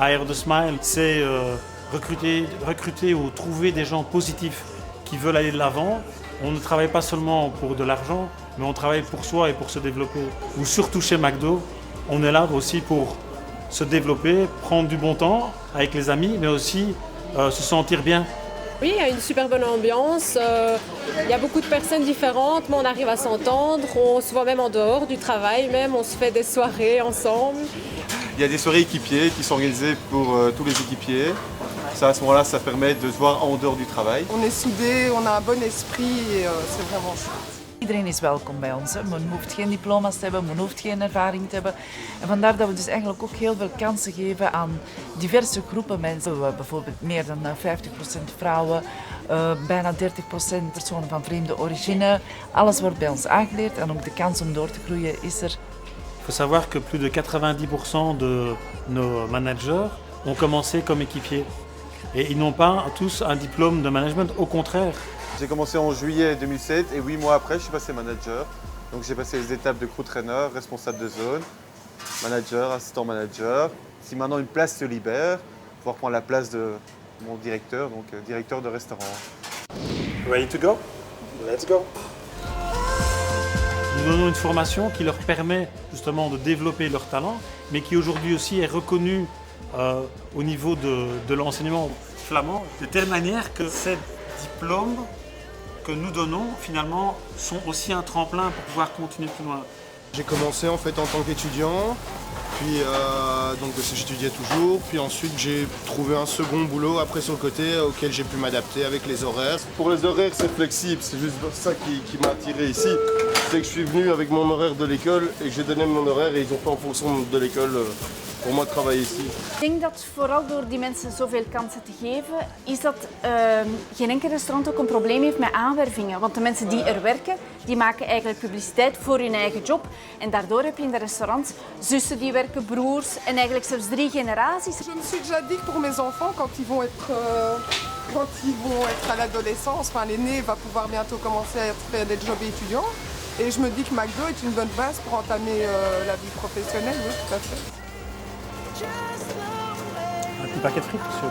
à Air de Smile, c'est recruter ou trouver des gens positifs qui veulent aller de l'avant. On ne travaille pas seulement pour de l'argent, mais on travaille pour soi et pour se développer. Ou surtout chez McDo, on est là aussi pour se développer, prendre du bon temps avec les amis, mais aussi se sentir bien. Oui, il y a une super bonne ambiance. Il y a beaucoup de personnes différentes, mais on arrive à s'entendre. On se voit même en dehors du travail, même on se fait des soirées ensemble. Il y a des soirées équipiers qui sont organisées pour tous les équipiers. Ça, à ce moment-là, ça permet de se voir en dehors du travail. On est soudés, on a un bon esprit et c'est vraiment chouette. Iedereen is welkom bij ons. Hè. Men hoeft geen diploma's te hebben, men hoeft geen ervaring te hebben. En vandaar dat we dus eigenlijk ook heel veel kansen geven aan diverse groepen mensen. We hebben bijvoorbeeld meer dan 50% vrouwen, bijna 30% personen van vreemde origine. Alles wordt bij ons aangeleerd en ook de kans om door te groeien is er. Il faut savoir que plus de 90% de nos managers ont commencé comme équipiers. Et ils n'ont pas tous un diplôme de management, au contraire. J'ai commencé en juillet 2007 et 8 mois après, je suis passé manager. Donc j'ai passé les étapes de crew trainer, responsable de zone, manager, assistant manager. Si maintenant une place se libère, pouvoir prendre la place de mon directeur, donc directeur de restaurant. Ready to go? Let's go! Nous donnons une formation qui leur permet justement de développer leur talent, mais qui aujourd'hui aussi est reconnue au niveau de l'enseignement flamand, de telle manière que ces diplômes que nous donnons finalement sont aussi un tremplin pour pouvoir continuer plus loin. J'ai commencé en fait en tant qu'étudiant, puis donc j'étudiais toujours, puis ensuite j'ai trouvé un second boulot après sur le côté auquel j'ai pu m'adapter avec les horaires. Pour les horaires, c'est flexible, c'est juste ça qui m'a attiré ici. C'est que je suis venu avec mon horaire de l'école et que j'ai donné mon horaire et ils ont fait en fonction de l'école pour moi travailler ici. Ik denk dat vooral door die mensen zoveel kansen te geven, is dat geen enkel restaurant ook een probleem heeft met aanwervingen. Want de mensen die er werken, die maken eigenlijk publiciteit voor hun eigen job. En daardoor heb je in de restaurants zussen die werken, broers en eigenlijk zelfs 3 generaties. Je me suis déjà dit que pour mes enfants, quand ils vont être à l'adolescence, enfin l'aîné va pouvoir bientôt commencer à faire des jobs étudiants. Et je me dis que McDo est une bonne base pour entamer la vie professionnelle, oui, tout à fait. Un petit paquet de frites, monsieur.